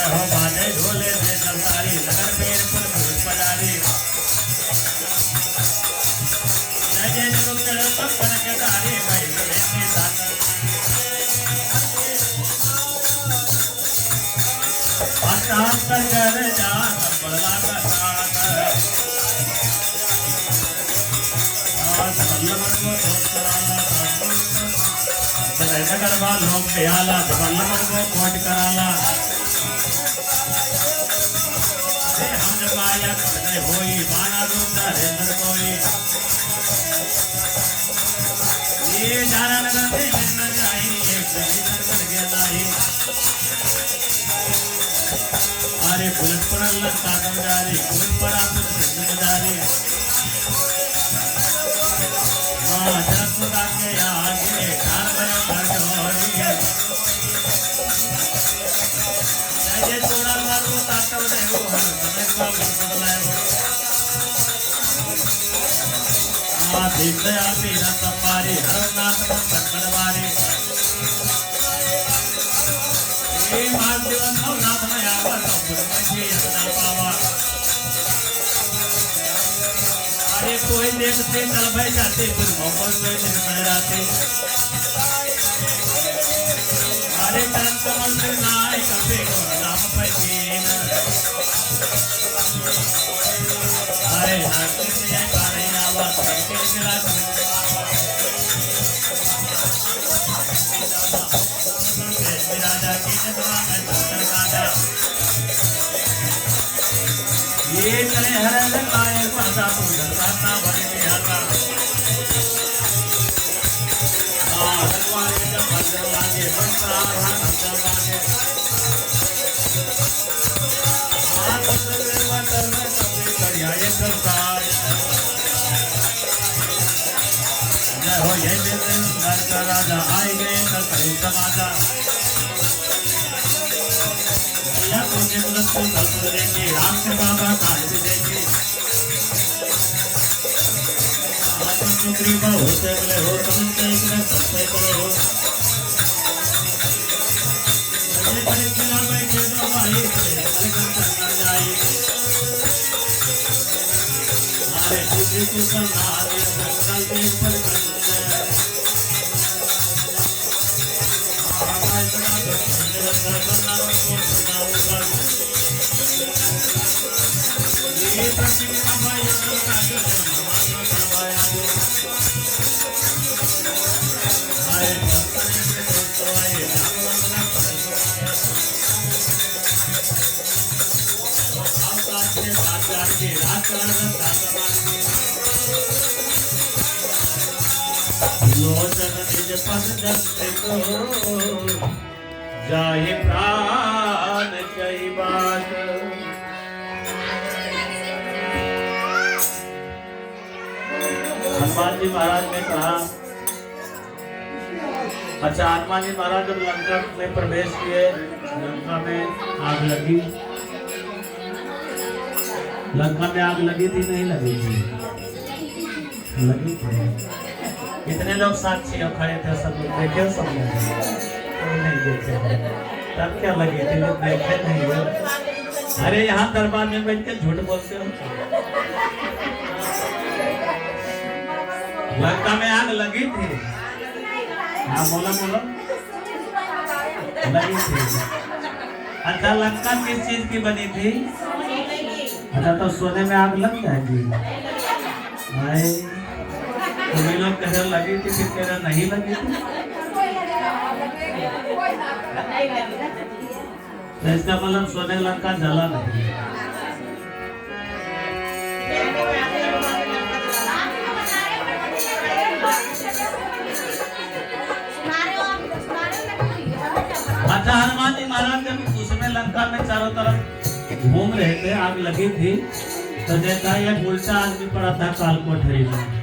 हो बाजे ढोले से जलतारी नगर पेड़ पर भूत पजारी जय जय रुद्र पवन के तारी भाई सवेती साथ कर जा बदला का साथ बल्लमन को कोट कराला गरबा लोग बेहाला बल्लमन को कोट कराला हम जब आया करते होई माना दूंगा रेंद्र कोई ये जाना नगर से मिलना जाए एक दर कर गया नहीं अरे बुलट पर अल्लाह ताकत जारी बुलट पर आप जिम्मेदारी हां जब खुदा के आगे कार बने कर जोड़ी जय थोड़ा मारो ताकत दे वो समय को बदलाए हां देख आप मेरा संभारी हरनाथ मन सकड़वारी ये मां जीवन को नाथ में आवा तो बुद्धि अपना पावा अरे कोई देखते चल भाई जाते फिर मोहब्बत में दिन में राते अरे तन कमल से नाय कपे को नाम पैकीन अरे नाचते से ये पानी आवाज करके गिरा राजा की नगरा में चल काजा ये चले हरण लाए पासा पूजन करना बड़े बिहाता भगवान जब मंदिर लागे बंसा हाथ लागे हाथ से वतर में सबसे बढ़िया ये सरकार जय हो ये दिन घर का राजा आए गए तो कहीं समाजा या तुझे मुझको कल्प देंगे राम से बाबा काल भी देंगे आज नौकरी में होते बोले हो समझते एक न सबसे करे हो ये बड़े जिला में के दो भाई से अलग करना जाए अरे तुझे को करना आगे कल के ऊपर कर जाए प्राण कई बात हनुमान जी महाराज ने कहा अच्छा हनुमान जी महाराज जब लंका में प्रवेश किए लंका में आग लगी लंका में आग लगी थी नहीं लगी थी लगी थी कितने लोग साक्षी हो खड़े थे सब लोग देखे सब लोग नहीं देखे तब क्या लगी थी लोग देखे नहीं हो अरे यहाँ दरबार में बैठ के झूठ बोलते हो लंका में आग लगी थी हाँ बोलो बोलो लगी थी अच्छा लंका किस चीज की बनी थी अच्छा तो सोने में आग लग जाएगी भाई तुम्हें लोग कह लगी थी फिर कह नहीं लगी थी तो इसका मतलब सोने लंका जला नहीं अच्छा हनुमान जी महाराज जब उसमें लंका में चारों तरफ घूम रहे थे आग लगी थी तो देखा ये उल्टा आदमी पड़ा था काल कोठरी में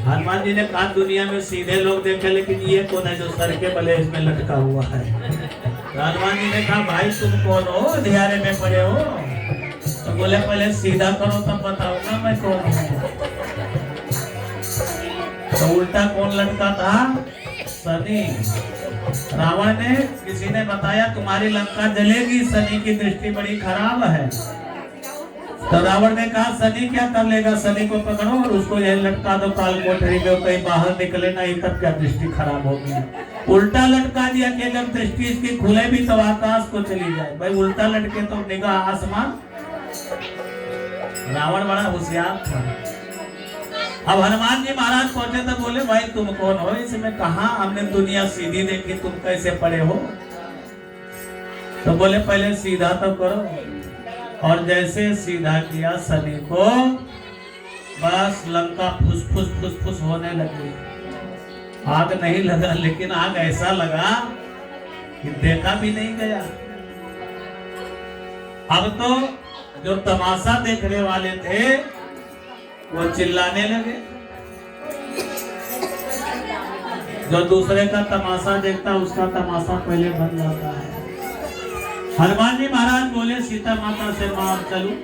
हनुमान जी ने कहा दुनिया में सीधे लोग देखे लेकिन ये कौन है जो सर के बले इसमें लटका हुआ है हनुमान जी ने कहा भाई तुम कौन हो ध्यारे में पड़े हो तो बोले पहले सीधा करो तब बताऊंगा मैं कौन हूँ तो उल्टा कौन लटका था शनि रावण ने, किसी ने बताया तुम्हारी लंका जलेगी, शनि की दृष्टि बड़ी खराब है। तो रावण ने कहा शनि क्या कर लेगा, शनि को पकड़ो और उसको यही लटका दो काल कोठरी में, कहीं बाहर निकले नहीं, तब क्या दृष्टि खराब होगी। उल्टा लटका दिया कि अगर दृष्टि इसकी खुले भी तो आकाश को चली जाए। भाई उल्टा लटके तो निगाह आसमान। रावण बड़ा होशियार था। अब हनुमान जी महाराज पहुंचे तो बोले भाई तुम कौन हो, इसमें कहा हमने दुनिया सीधी देखी, तुम कैसे पड़े हो। तो बोले पहले सीधा तो करो। और जैसे सीधा किया शनि को, बस लंका फुस फुस फुस फुस होने लगी। आग नहीं लगा, लेकिन आग ऐसा लगा कि देखा भी नहीं गया। अब तो जो तमाशा देखने वाले थे वो चिल्लाने लगे। जो दूसरे का तमाशा देखता उसका तमाशा पहले बन जाता है। हनुमान जी महाराज बोले सीता माता से मां चलूं?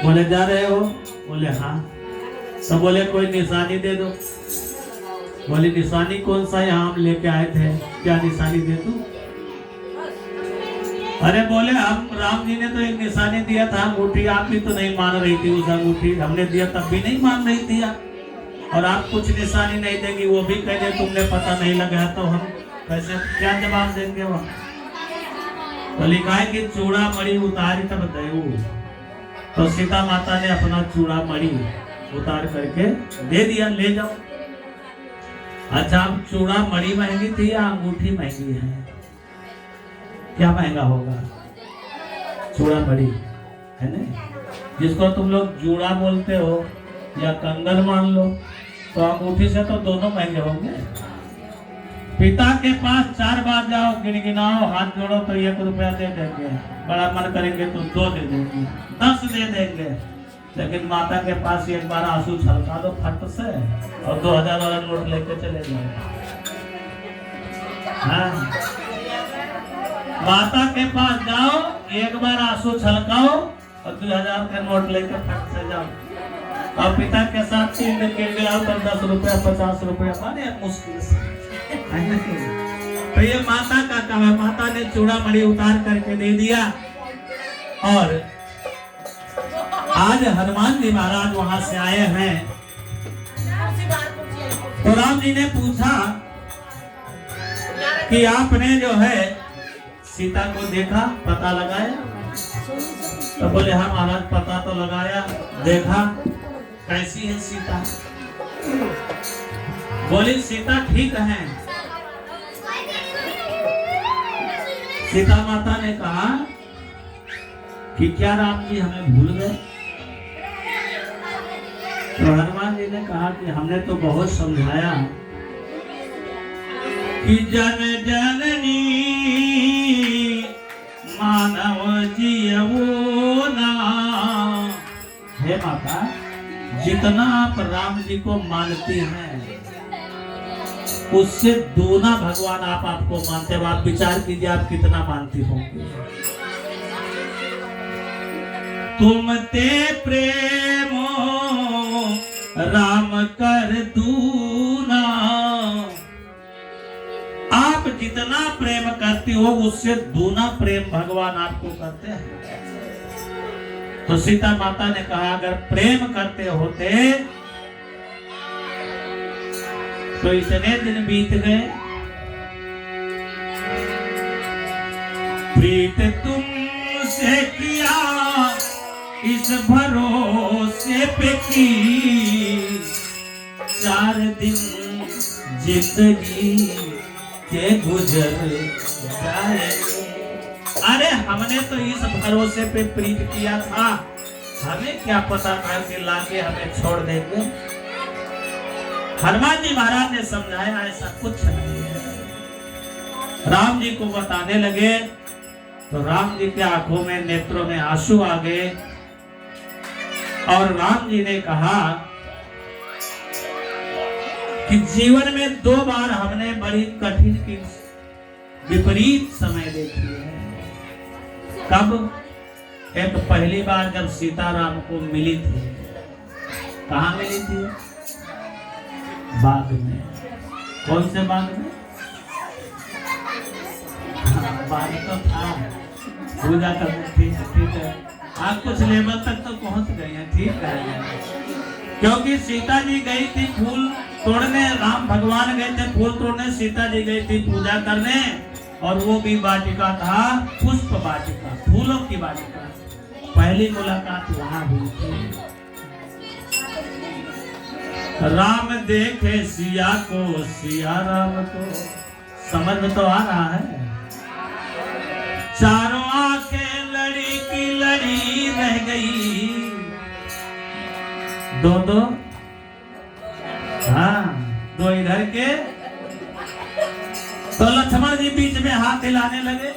बोले जा रहे हो? बोले हाँ। तो बोले कोई निशानी दे दो। बोले निशानी कौन सा, यहाँ हम लेके आए थे, क्या निशानी दे दूं? अरे बोले हम राम जी ने तो एक निशानी दिया था अंगूठी, आप भी तो नहीं मान रही थी उस अंगूठी, हमने दिया तब भी नहीं मान रही थी आप, और आप कुछ निशानी नहीं देगी, वो भी कह दे तुमने पता नहीं लगा, तो हम कैसे क्या जवाब देंगे वहाँ। तो लिखा है कि चूड़ा मणि उतारी तब दयु। तो सीता माता ने अपना चूड़ा मणि उतार करके दे दिया, ले जाओ। अच्छा अब चूड़ा मणि महंगी थी या अंगूठी महंगी है? क्या महंगा होगा? चूड़ा मणि है ना, जिसको तुम लोग जूड़ा बोलते हो या कंगन मान लो, तो अंगूठी से तो दोनों महंगे होंगे। पिता के पास 4 बार जाओ, गिनगिनाओ, हाथ जोड़ो तो 1 रुपया दे देंगे, बड़ा मन करेंगे तो 2 दे देंगे, 10 दे देंगे। लेकिन माता के पास एक बार आंसू छलका दो फट से और 2000 वाला नोट लेके चले जाओ। हाँ, माता के पास जाओ, एक बार आंसू छलकाओ और 2000 का नोट लेकर फट से जाओ। और पिता के साथ 3 दिन के लिए आओ तो 10 रुपया 50 रुपया माने मुश्किल से। तो ये माता का काम है। माता ने चूड़ा मणि उतार करके दे दिया। और आज हनुमान जी महाराज वहां से आए हैं, तो राम जी ने पूछा कि आपने जो है सीता को देखा, पता लगाया? तो बोले हाँ महाराज पता तो लगाया, देखा। कैसी है सीता? बोली सीता ठीक है। सीता माता ने कहा कि क्या राम जी हमें भूल गए? तो हनुमान जी ने कहा कि हमने तो बहुत समझाया कि जन जननी मानव जीवो ना। हे माता, जितना आप राम जी को मानती हैं उससे दूना भगवान आपको मानते हो। आप विचार कीजिए आप कितना मानती होंगी। तुम ते प्रेमो राम कर दूना। आप जितना प्रेम करती हो उससे दूना प्रेम भगवान आपको करते हैं। तो सीता माता ने कहा अगर प्रेम करते होते तो इतने दिन बीत गए। प्रीत तुमसे किया इस भरोसे पे की, 4 दिन जिंदगी के गुजर जाएंगे। अरे हमने तो इस भरोसे पे प्रीत किया था, हमें क्या पता था कि लाके हमें छोड़ देंगे। हनुमान जी महाराज ने समझाया ऐसा कुछ नहीं है। राम जी को बताने लगे तो राम जी के आंखों में, नेत्रों में आंसू आ गए। और राम जी ने कहा कि जीवन में 2 बार हमने बड़ी कठिन की विपरीत समय देखी है। कब? एक पहली बार जब सीताराम को मिली थी। कहाँ मिली थी? बाग में। कौन से बाग में? बात तो था पूजा करने, ठीक है आप कुछ लेवल तक तो पहुंच गए हैं, ठीक है। क्योंकि सीता जी गई थी फूल तोड़ने, राम भगवान गए थे फूल तोड़ने, सीता जी गई थी पूजा करने, और वो भी वाटिका था पुष्प वाटिका, फूलों की वाटिका। पहली मुलाकात वहां हुई थी। राम देखे सिया को, सिया राम को, समझ में तो आ रहा है। चारों आंखें लड़ी की लड़ी रह गई, दो हाँ दो इधर के। तो लक्ष्मण जी बीच में हाथ हिलाने लगे,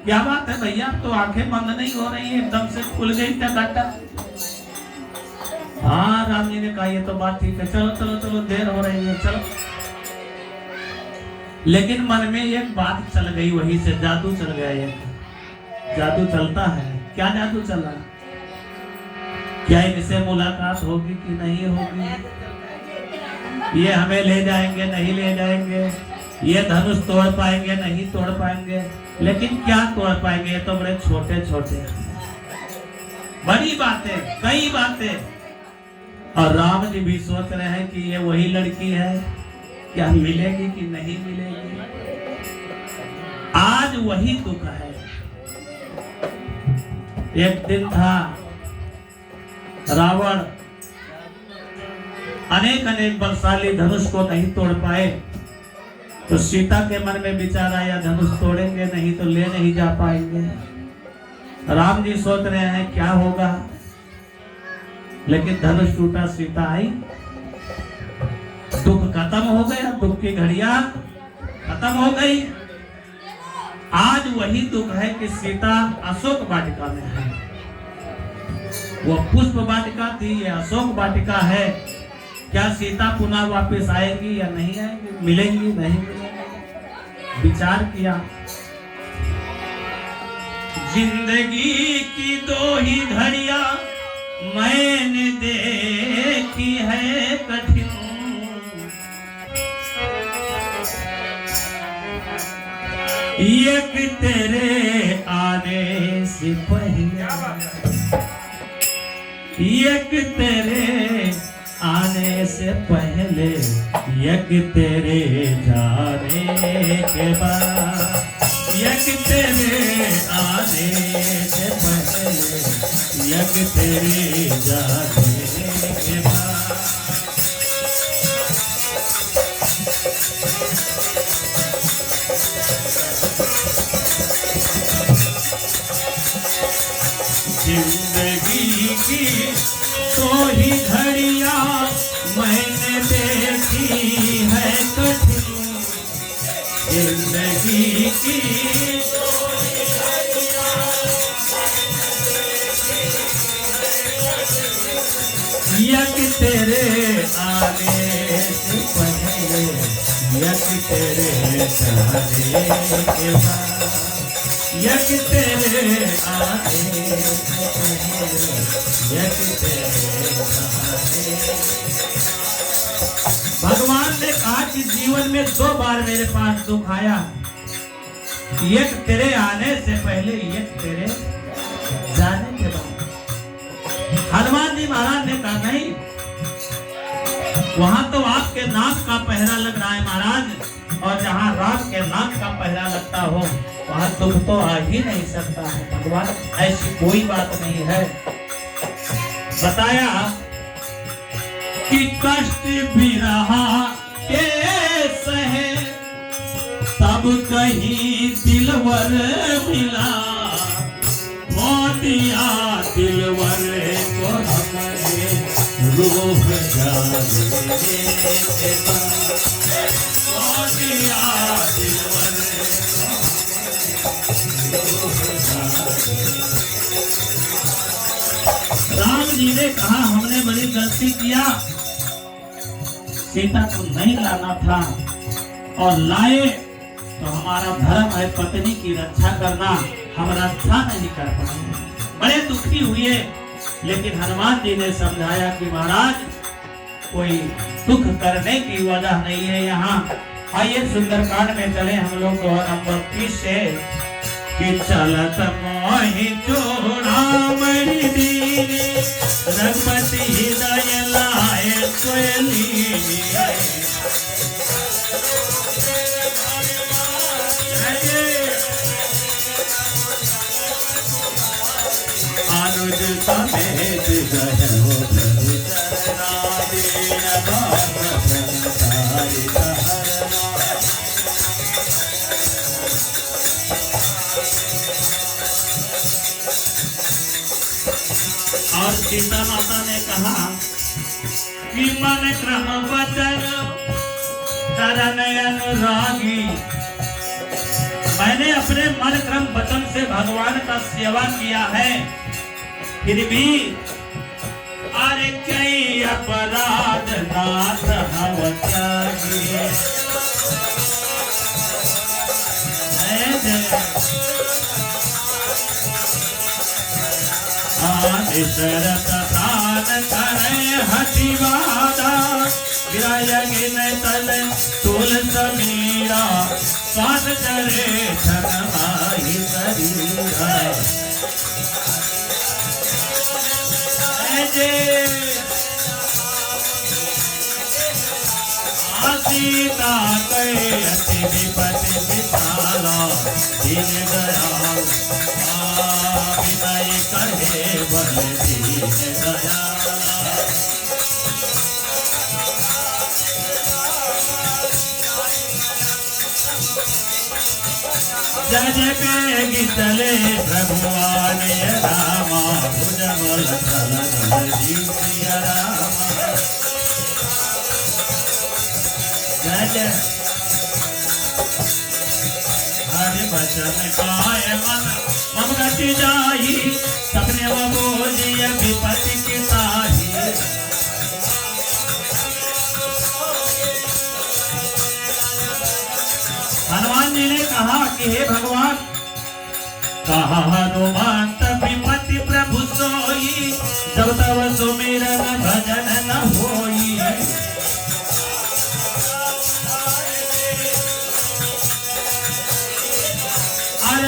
क्या बात है भैया, तो आंखें बंद नहीं हो रही है, एकदम से खुल गई टकाटक। हाँ राम जी ने कहा ये तो बात ठीक है, चलो चलो चलो देर हो रही है चलो। लेकिन मन में एक बात चल गई, वही से जादू चल गया। ये जादू चलता है, क्या जादू चला, क्या इनसे मुलाकात होगी कि नहीं होगी, ये हमें ले जाएंगे नहीं ले जाएंगे, ये धनुष तोड़ पाएंगे नहीं तोड़ पाएंगे। लेकिन क्या तोड़ पाएंगे, ये तो बड़े छोटे छोटे, बड़ी बातें कई बातें। और राम जी भी सोच रहे हैं कि ये वही लड़की है, क्या मिलेगी कि नहीं मिलेगी। आज वही दुख है। एक दिन था, रावण अनेक बलशाली धनुष को नहीं तोड़ पाए, तो सीता के मन में विचार आया धनुष तोड़ेंगे नहीं तो ले नहीं जा पाएंगे। राम जी सोच रहे हैं क्या होगा, लेकिन धनुष टूटा, सीता आई, दुख खत्म हो गया, दुख की घड़ियां खत्म हो गई। आज वही दुख है कि सीता अशोक वाटिका में है। वो पुष्प वाटिका थी, ये अशोक वाटिका है। क्या सीता पुनः वापस आएगी या नहीं आएगी, मिलेंगी नहीं मिलेंगी, विचार किया। जिंदगी की दो ही घड़ियां मैंने देखी है कठिन, एक तेरे आने से पहले, एक तेरे आने से पहले, एक तेरे जाने के बाद, एक तेरे आने से पहले, एक तेरे जाने के बाद। जिंदगी की तो ही घड़ियां मैंने देखी है कठिन, जिंदगी की तो ही घड़ियां यक तेरे आने से पहले, यक तेरे जाने के बाद, यक तेरे आने से पहले, यक तेरे जाने। भगवान ने कहा कि जीवन में 2 बार मेरे पास दुख आया, एक तेरे आने से पहले, एक तेरे जाने के बाद। हनुमान जी महाराज ने कहा नहीं, वहां तो आपके नाक का पहरा लग रहा है महाराज, और जहां राम के नाक का पहरा लगता हो वहां दुख तो आ ही नहीं सकता है। भगवान ऐसी कोई बात नहीं है। बताया कि कष्ट भी रहा के सहे, तब कहीं दिलवर मिला, मोतिया दिलवर को हमारे रूह जाने के बाद, मोतिया दिलवर राम जी ने कहा हमने बड़ी गलती किया, सीता को नहीं लाना था, और लाए तो हमारा धर्म है पत्नी की रक्षा करना, हम रक्षा नहीं कर पाए, बड़े दुखी हुए। लेकिन हनुमान जी ने समझाया कि महाराज कोई दुख करने की वजह नहीं है, यहाँ आइए सुंदरकांड में चले हम लोग को नंबर 30 से कि चलत मोहि चूड़ामणि दीनी रघुपति हृदय लाए कोयली अनुज समेत गयो प्रभु चरणादीन भावसारी और सीता माता ने कहा कि मन क्रम वचन चरण अनुरागी, मैंने अपने मन क्रम वचन से भगवान का सेवा किया है, फिर भी अरे कई अपराध नाथ हव त्यागी। शरत दान करे हटिवादा विरायगे में तले तुल समीरा स्वाद करे धनवाही शरीरा। सीता कहे अति विपति विशाला दीन दयाल विनय कहे बल दीन दयाल। जज बेगी चले प्रभुआन रामा भुजबल थल सिया रामा। हरि वचन काय मन मम गति जाहि सपने वो बोलिय विपत्ति की ताहि। हनुमान जी ने कहा कि हे भगवान, कहा हनुमंत विपत्ति प्रभु सोई जब तब सुमिरन भजन न होई।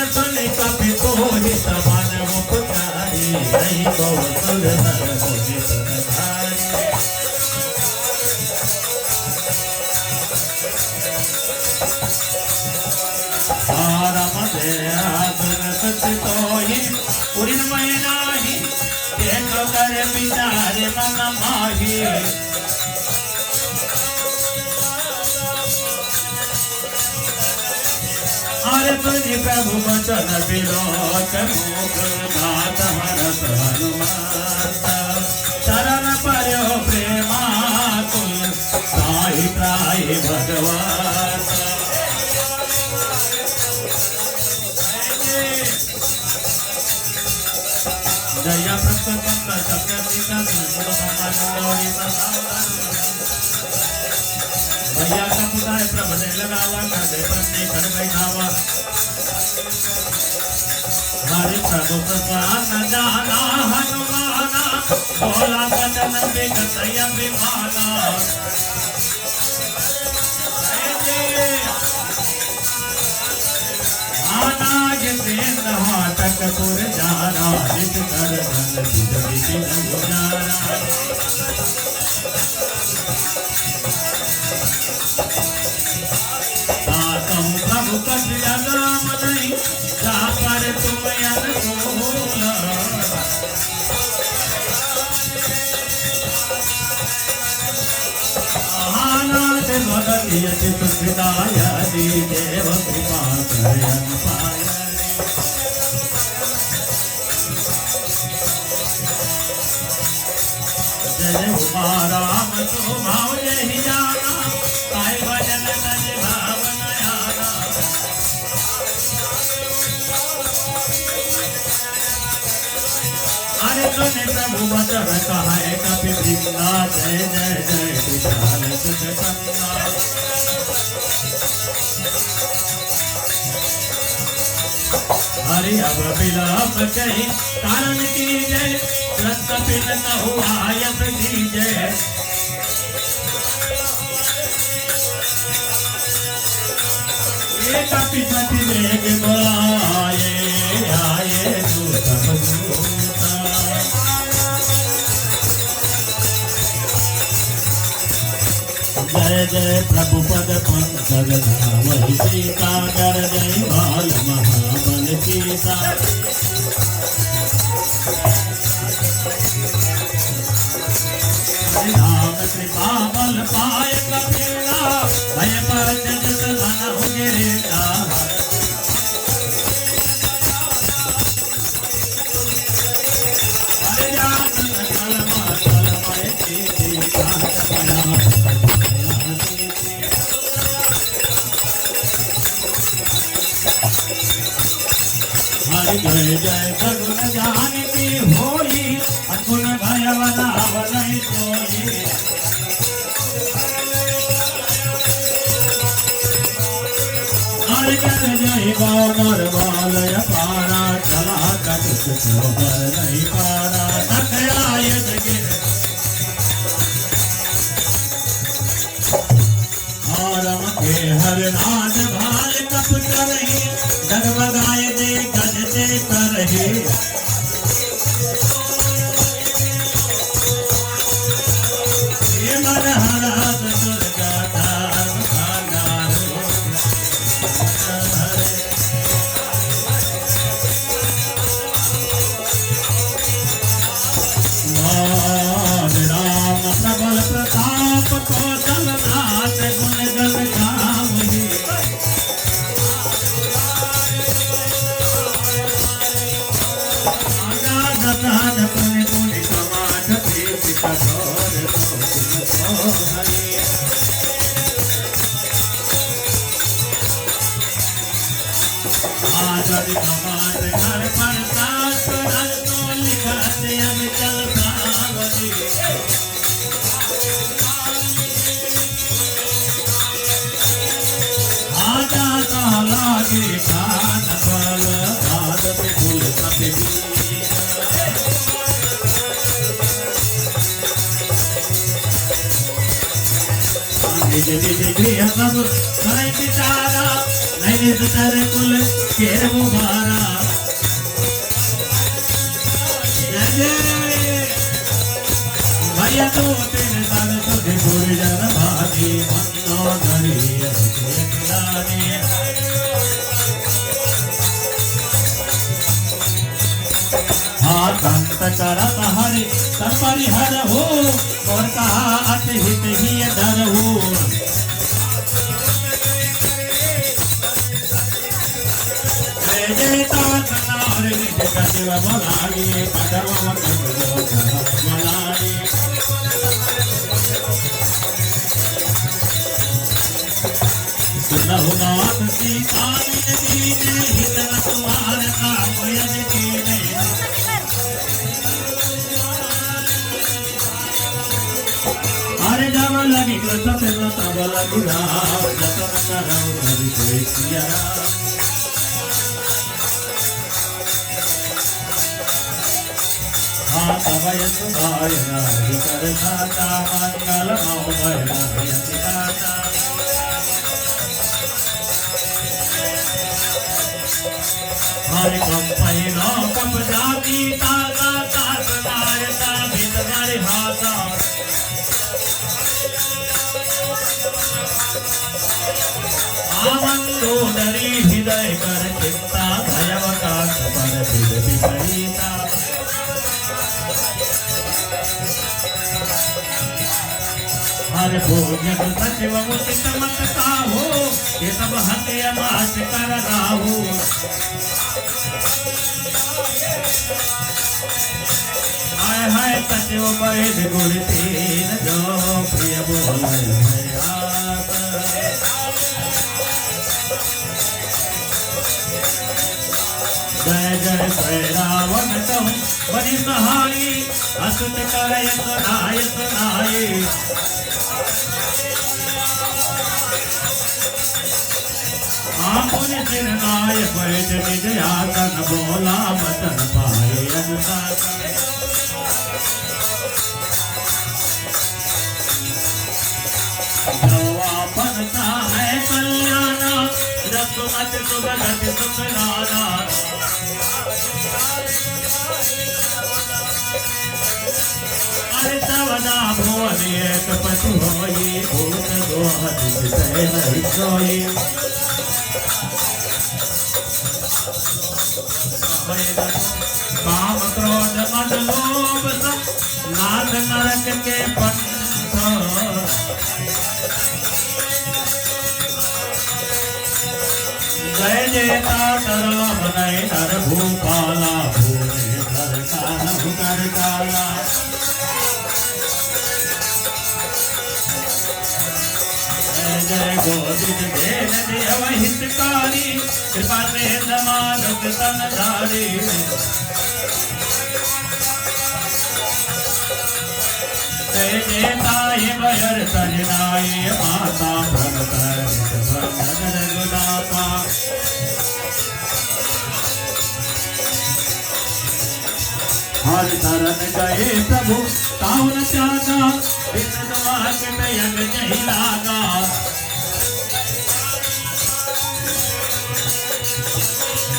सुनि कपि कोहि समान मुपुकारी रही कौशल नर मोहि सरधारी। आरम दया गुण सच तोहि उरिन्मय नाही देख कर विचार मन माही। हरे तुझी प्रभु वचन विलोक मुख नाथ हरत हनुमंत चरण पर्यो प्रेमाकुल त्राहि त्राहि भगवत। जय प्रकट भैया का पुताय प्रभु ने लगावा कर दे पत्नी कर बैठावा। हरि प्रभु प्रसन्न जाना हनुमाना बोला वचन विगत अभिमाना। आनाज प्रेम हाटक पुर जाना नित कर धन विद गुजारा। प्रभु कट राम नहीं जा पर तुम अनुकूल। आनंद भगति अचित हृदय दी देव कृपा करे अनुपाय। जय उमा राम तो भाव जय जाना काय भजन तज भावना। हरे सुने प्रभु वचन कहे कपि वृंदा जय जय जय विशाल सुख कंदा। हरि अब विलाप कही कारण की जय कपिल कहु आयत की जय। एक पिपति वेग बुलाए आए दूत दूता। जय जय प्रभु पद पंकज धावहि सीता कर जय बाल महाबल सीता। राम कृपा बल पाय कपीरा भय पर जगत मन गिरेगा। हरे जात सकल मंगल मय सीति कांत हरि जय जय सगुन जान की होई अगुन भय बनावै सोई। हरि जय जय गौर बालय पारा चला कटुक चोबर नहीं पारा नखराय जगिर। आरम के हर नाद भाल कप करही डगमगाए दे गजते करही। ये मन हरात दुर्गा धाम भागारो हरे। राम प्रबल प्रताप कौशल नाथ गुण गण गावहि। दान पुण्य पुण्य समाज प्रीति कठोर तो हरि। आजादी समाज घर पर सास घर तो लिखते हम चल सावरी। आजा तो लागे खान फल आदत फूल कपी। निज निज गृह सब करे बिचारा नहीं निज तर कुल केर मुबारा। भैया तो तेरे साथ तुझे पूरी जन भागी मनो धरी खिलानी। कंत करत हरि परिहर हो और कहा अति हित ही डर हो। जय जय तात नारी कटिव बलागी पदम मलानी। सुनहु नाथ सीता दीने हित न तुम्हारे काम यदि कीने। हरे जब लगी कृष्ण तब लगी राम जतन करौ हरि कोई सिया। हाँ तब यशुदाय नारी कर खाता मंगल मौभय नायति दाता। हरि कम पहिलो कप जाति ताता तात नायता भित हरि हाथा। आमंदो डरी हृदय कर चिंता भयवकाश पर विद विपरीता। हर भोजन सचिव मुचित मत काहो ये सब हत्या मास कर राहु। हाय हाय सचिव बैद गुण तीन जो प्रिय बोले भयात। जय जय जय रावण कहूँ बड़ी सहाई असुत करे सुनाय सुनाई। आपुन सिर नाय बैठ निज आसन बोला बचन पाए अनुशासन। जो आपन है कल्याण रघुपति सुमत सुभगत सुख नाना अरे सवना भुवन एक पशु होई भूत दोहत सह नहीं सोई काम क्रोध मद लोभ नाथ नरक के पंथ जय जयता राम नय नर भूपाला भूने धर काल भुकर काला जय जय गोविंद देव देव हितकारी कृपा में मानव तन धारी जय जय ताय बयर सजनाय माता भगत गुदाता हर शरण गए प्रभु ताउन त्यागा बिन वाकट यग नहीं लागा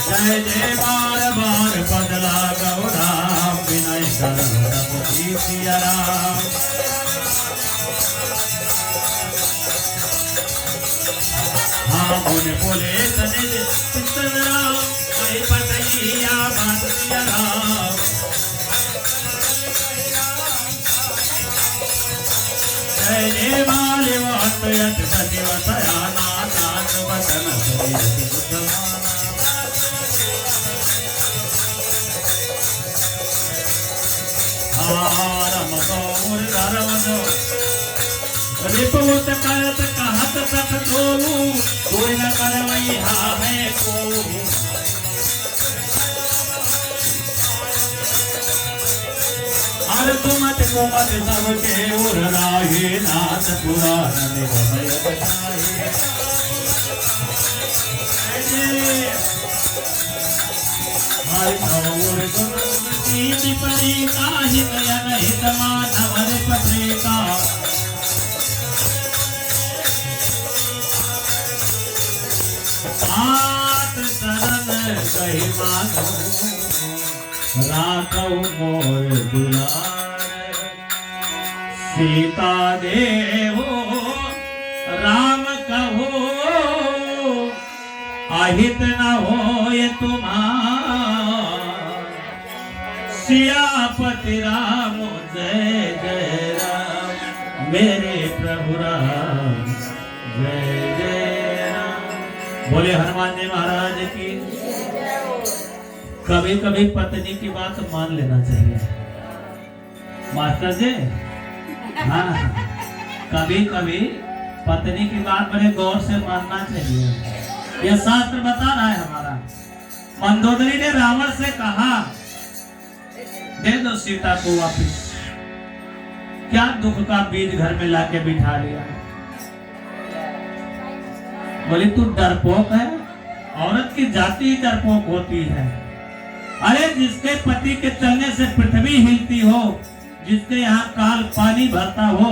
जय जय बार बार बदला गौरा विनय कर सिया राम हाँ बोले बोले सने चिंतन राम कई पतैया बात सिया राम जय जय माले वत यत सचिव सयाना नाथ वतन सरियति बुद्धमाना रम गौर धर्म दो रिपुत करत कहत सख तोलू कोई न करवई हा है को हर तुमत कुमत सबके उर राहे नाथ पुराण निगमय बताए हर गौर गुण परी काहि नयन हित माधव पत्रिका आत शरण कहि माधव राखौ मोर दुलार सीता देहो राम कहो अहित न होय तुम्हार सियापति राम जय जय राम मेरे प्रभु राम जय जय राम बोले हनुमान जी महाराज की कभी कभी पत्नी की बात मान लेना चाहिए मास्टर जी हाँ कभी कभी पत्नी की बात बड़े गौर से मानना चाहिए यह शास्त्र बता रहा है हमारा मंदोदरी ने रावण से कहा दे दो सीता को वापिस क्या दुख का बीज घर में लाके बिठा लिया बोली तू डरपोक है औरत की जाति ही डरपोक होती है अरे जिसके पति के चलने से पृथ्वी हिलती हो जिसके यहाँ काल पानी भरता हो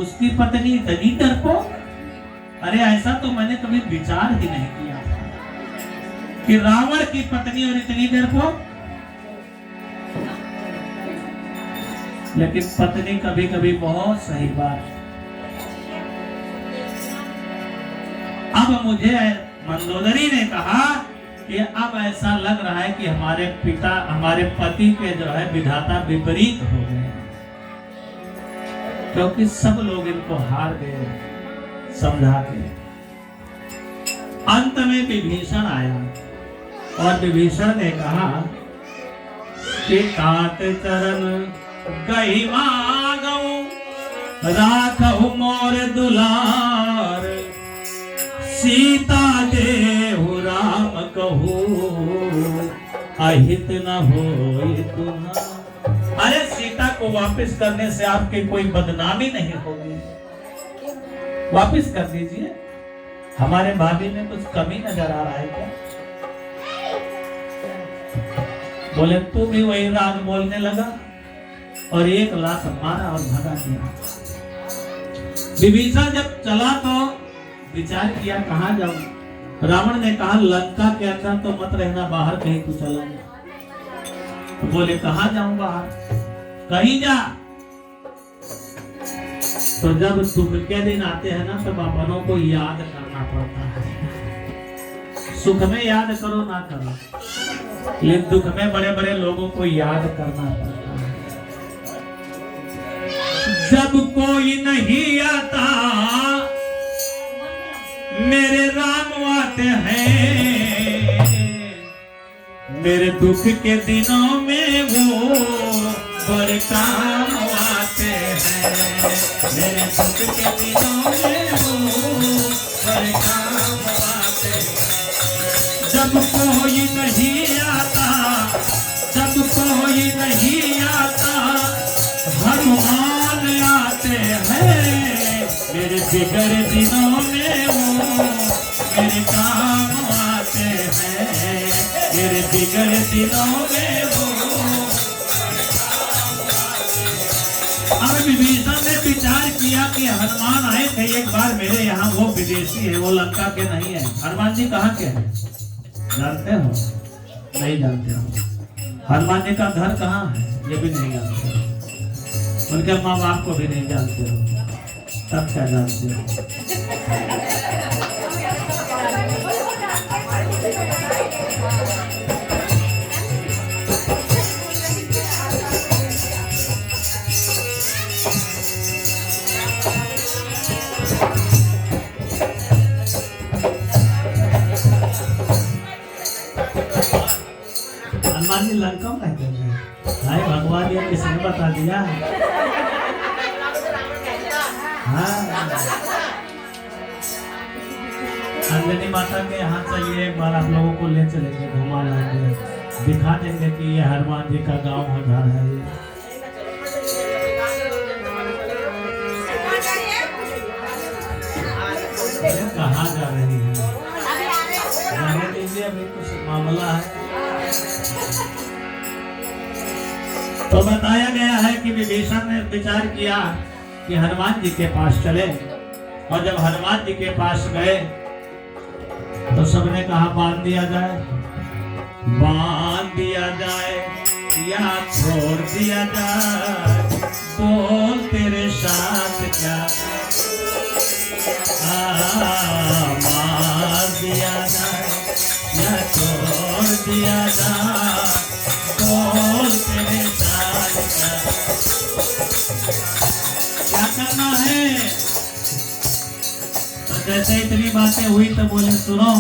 उसकी पत्नी इतनी डरपोक अरे ऐसा तो मैंने कभी विचार ही नहीं किया कि रावण की पत्नी और इतनी डरपोक लेकिन पत्नी कभी कभी बहुत सही बात अब मुझे मंदोदरी ने कहा कि अब ऐसा लग रहा है कि हमारे पिता हमारे पति के जो है विधाता विपरीत हो गए क्योंकि सब लोग इनको हार गए समझा के अंत में विभीषण आया और विभीषण ने कहा कि तात चरण गई मागऊ राखहु मोर दुलार सीता देहु राम कहू अहित न होय तुम्हार अरे सीता को वापस करने से आपकी कोई बदनामी नहीं होगी वापस कर दीजिए हमारे भाभी में कुछ कमी नजर आ रहा है क्या बोले तू भी वही राग बोलने लगा और 1 लाख मारा और भगा दिया विभीषण जब चला तो विचार किया कहां जाऊं रावण ने कहा लंका के अंदर तो मत रहना, बाहर कहीं तू चला जा। तो बोले कहाँ जाऊं बाहर? कहीं जा। तो जब दुख के दिन आते हैं ना, तब अपनों को याद करना पड़ता है। सुख में याद करो ना करो, लेकिन दुख में बड़े बड़े लोगों को याद करना पड़ता है। जब कोई नहीं आता मेरे राम आते हैं, मेरे दुख के दिनों में वो बड़े काम आते हैं। मेरे दुख के दिनों में वो बड़े काम आते हैं। जब कोई नहीं आता, जब कोई नहीं आता, भगवान आते हैं। मेरे बिगड़े दिनों में वो मेरे काम आते हैं। मेरे बिगड़े दिनों में वो। अब विभीषण ने विचार किया कि हनुमान आए थे एक बार मेरे यहाँ, वो विदेशी है, वो लंका के नहीं है। हनुमान जी कहाँ के हैं जानते हो? नहीं जानते हो। हनुमान जी का घर कहाँ है ये भी नहीं जानते हो। उनके माँ बाप को भी नहीं जानते हो, तब क्या जानते हो? हनुमान जी लंका में रहते हैं। भाई भगवान ये किसने बता दिया? हाँ, अंजनी माता के यहाँ चलिए, एक बार आप लोगों को ले चलेंगे, घुमा लाएंगे, दिखा देंगे कि ये हनुमान जी का गांव है, घर है ये। कहाँ जा रही है? जाने दीजिए, अभी कुछ मामला है। तो बताया गया है कि विभीषण ने विचार किया कि हनुमान जी के पास चले, और जब हनुमान जी के पास गए तो सबने कहा बांध दिया जाए, बांध दिया जाए या छोड़ दिया जाए, बोल तेरे साथ क्या। मार दिया जाए या छोड़ दिया जाए, बोल तेरे साथ क्या करना है। तो जैसे इतनी बातें हुई तो बोले सुनो,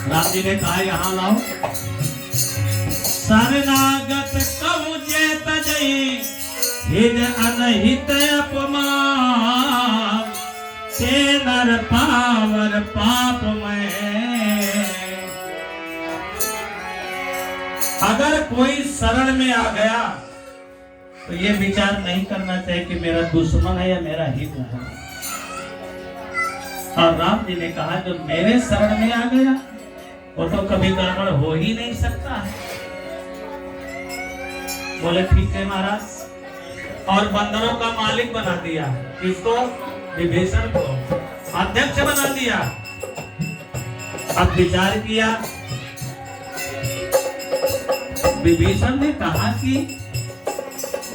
राम जी ने कहा यहाँ लाओ। शरणागत कहूँ जेत जई, हिज अनहित अपमान, ते नर पावर पाप में। अगर कोई शरण में आ गया तो ये विचार नहीं करना चाहिए कि मेरा दुश्मन है या मेरा हित है। और राम जी ने कहा जो मेरे शरण में आ गया वो तो कभी गड़बड़ हो ही नहीं सकता है। बोले ठीक है महाराज, और बंदरों का मालिक बना दिया। किसको? विभीषण को अध्यक्ष बना दिया। अब विचार किया, विभीषण ने कहा कि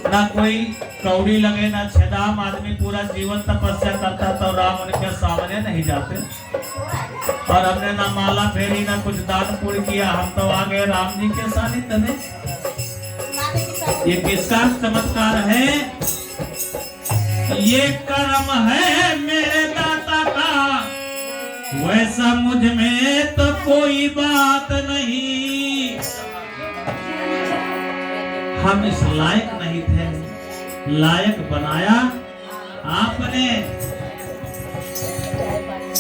ना कोई कौड़ी लगे ना छेदाम, आदमी पूरा जीवन तपस्या करता तो राम उनके सामने नहीं जाते। और हमने ना माला फेरी ना कुछ दान पुण्य किया, हम तो आ गए राम जी के सानिध्य में। ये किसका चमत्कार है? ये कर्म है मेरे दाता का, वैसा मुझ में तो कोई बात नहीं। हम इस लायक नहीं थे, लायक बनाया आपने।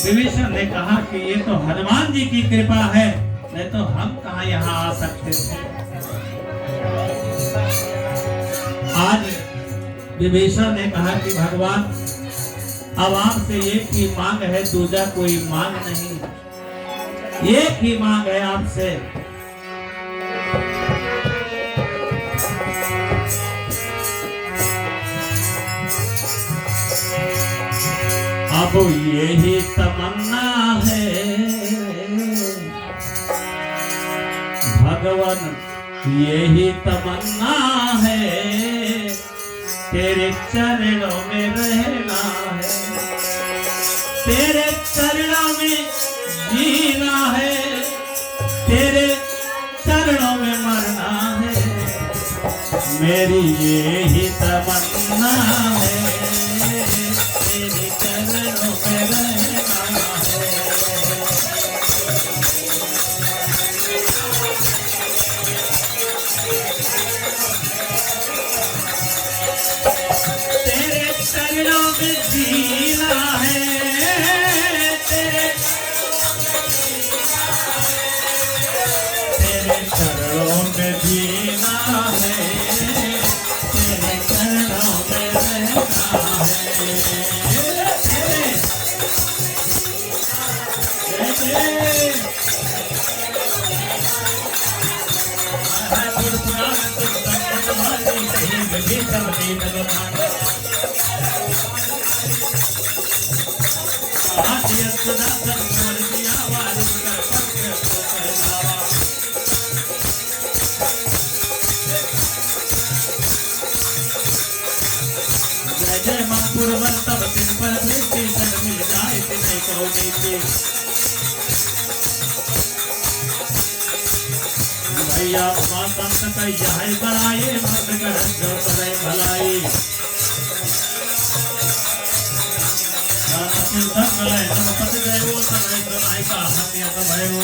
विभीषण ने कहा कि ये तो हनुमान जी की कृपा है, नहीं तो हम कहाँ यहाँ आ सकते थे। आज विभीषण ने कहा कि भगवान अब आपसे एक ही मांग है, दूसरा कोई मांग नहीं, एक ही मांग है आपसे। अब यही तमन्ना है जीवन यही तमन्ना है, तेरे चरणों में रहना है, तेरे चरणों में जीना है, तेरे चरणों में मरना है, मेरी यही तमन्ना है, तेरे चरणों में रहना है। तेरे चरणों में जीना है, तेरे चरणों में जीना है, तेरे चरणों में रहना है, जय मापुर तब दिन पर प्रीति तन मिल जाए तिन्हें कहो नीति। भैया उमा संत कैया है बनाए मत कर जो करे भलाई, धर्मलय नमपत गए वो समय सुनाई का हत्या भयो,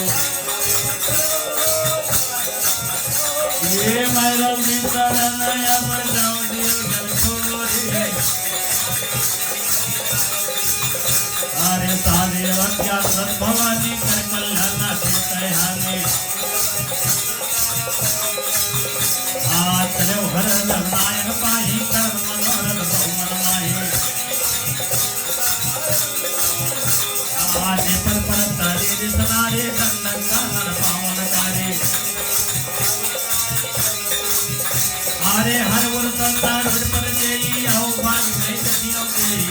ये मैरव निंदा नया पर जाओ दियो जल छोड़े, अरे सारे वक्या सत भवानी कर कल्याण के कहने, आज चलो हर नायक पाही कर मनोरथ बहुमन माही, आज पर पर तारे दिसनारे दंडक कानन पावन कारी, अरे हर उर संतान पर जेई आओ भाग नहीं कटियों तेरी,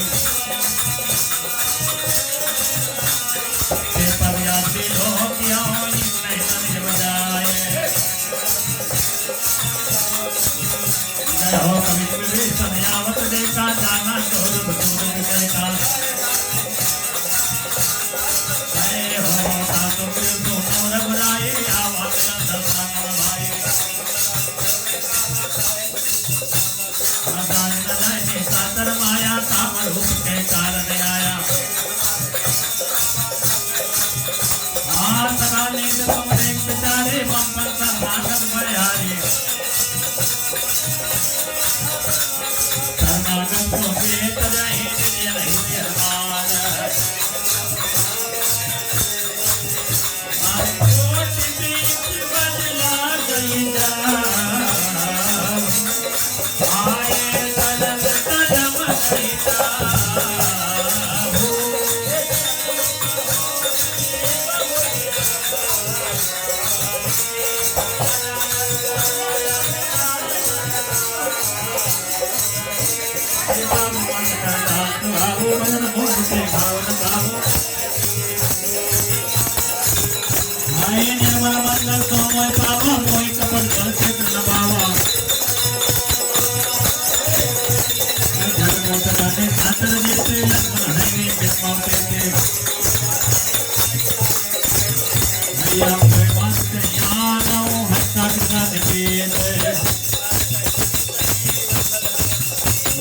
ते पर यादी लोग किया नहीं नहीं बजाए, जय हो कवि भी समयावत देखा जाना चोर बसूर देखा, जय हो सासु प्रिय मोर बुराई आवाज दर्शन भाई, सातर माया काम रूप के कारण आया, सगाने कमरे बेचारे बम्पर नाटक बयारे, शरणागत को भेंट जाए हनुमान, कोटि बीच बदला गई जा, आए कदम कदम सीता, निर्मल मंगल सोमय पावा मोहि कपट जल से नबावा, धर्म सगाने खातर जीते लक्ष्मण है बिस्माते के, भैया प्रेम से यानो हत्ता करने के,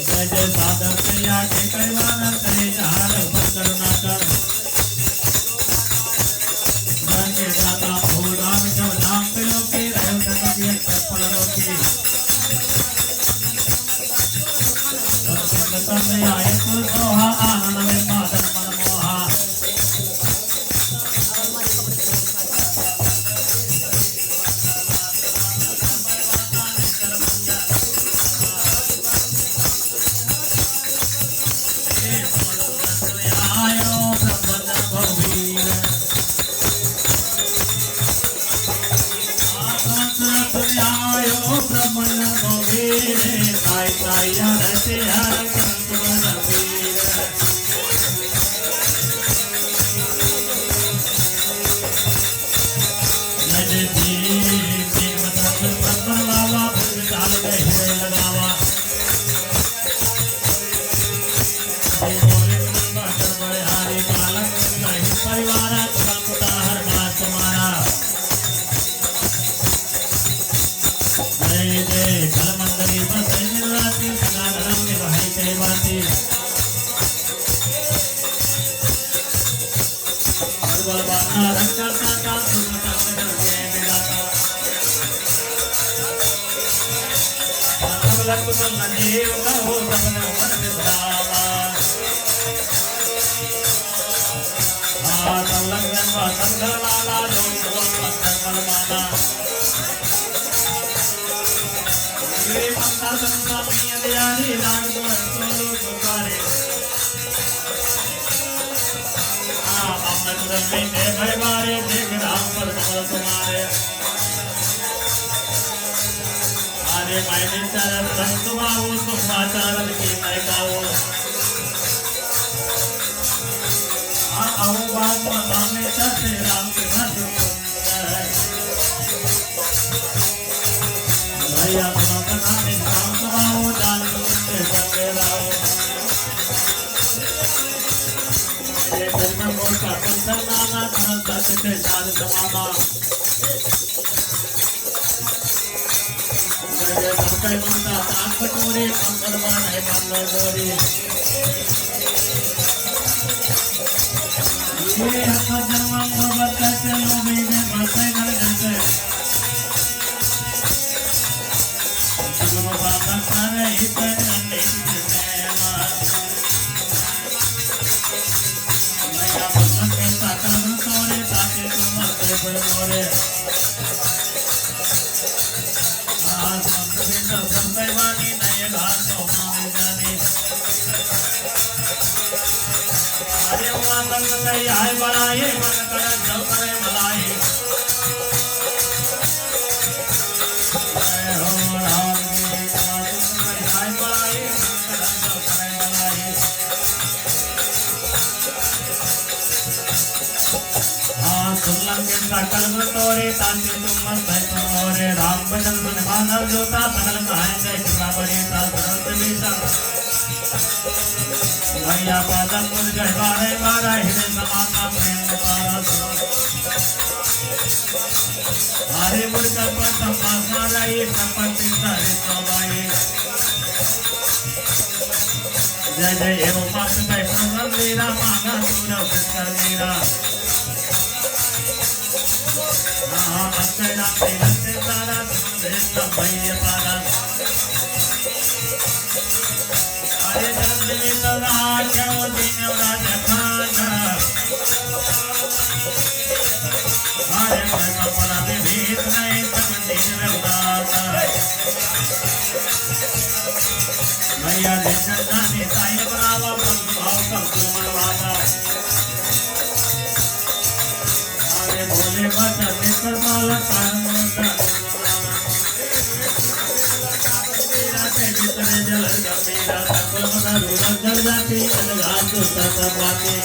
जय जय साधर से आगे करवाना करे जहार पर करुणा कर, के दाता हो राम जब नाम पिलो के रहम तकिए फल रोके, सब में आए तो सोहा आनंद में मादन मन मोहा, आयो ब्रह्मन भवीर, आयो ब्रह्मन भवीर, ताई ताई हरते हर कंकुन वीर, नजदीक जय जय कल मंदरी बसै निर्वाती सदा धर्म निभाई जय बाती बलवाना रक्षता का तुम कर जय मिलाता सब लग बल देव कहो सबन मन विधावा सब लग जन्म सब घर वाला जो मन माना ये ममता संता मिया दयाली लाग दो सोलो पुकारे अमृत में दे भय मारे देख राम पर कमल तुम्हारे अरे मैंने चरण संत बाबू तुम आचरण की मैं गाओ आओ बात बताने चलते राम के घर भैया सुनो कहानी राम सुनाओ जान के संगे लाओ ये धर्म मोर का कंचन नाना धर्म सत्य के साथ समाना जय सबके ममता साथ बटोरे मंगल माने मन जोड़ी ये हर जन्म भगवत कहते लोभी में बसे घर जाते जीवन बाबा करे इतने अनेक नैना नया बंधन के साकर तोरे ताके तुम मरते पर मोरे आज मंत्र के सब वाणी नए घाट तो माने जाने अरे हुआ संग में आए बनाए मन कर जब करे मलाई जय हो राम जी संग में आए बनाए मन कर जब करे मलाई हाँ सुनलन के सकल तोरे तांति तुम मत तोरे राम भजन सुन मानव जोता सकल कहाएंगे कृपा बड़ी ता सुनत बीता भैया पादम मुझ गए बारे बारा हृदय समाता प्रेम पारा हरे मुर्गा पर संपासना रही संपत्ति सारे सबाई जय जय एवं मात कह प्रभु मेरा मांगा तूने कर मेरा हाँ अक्षय नाम तेरा से सारा सुन भैया पारा अरे जन्म में सदा क्यों दिन राजा खाजा अरे कपड़ा में भीत नहीं सब दिन रखता भैया देखकर जाने साईं बनावा बंद भाव कब तू मनवाता अरे भोले बाबा देखकर माला कान मोटा तेरे जल मेरा सकल मना रूरल जल जाती अनघात तो सब बातें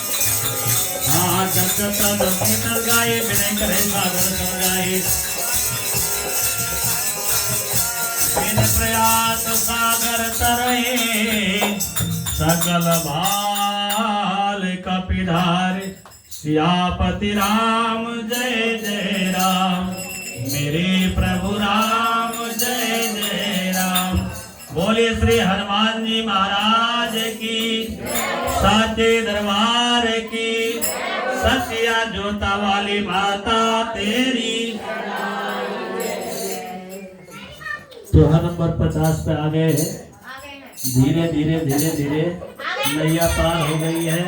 हाँ जगता दमी तर गाये बिने करे सागर समझाए बिन प्रयास सागर तरहे सकल भाल कपिधार सियापति राम जय जय राम मेरे प्रभु राम जय जय राम बोले श्री हनुमान जी महाराज की साचे दरबार की सचिया जोता वाली माता तेरी दोहा नंबर 50 पे आ गए हैं धीरे धीरे धीरे धीरे नैया पार हो गई है।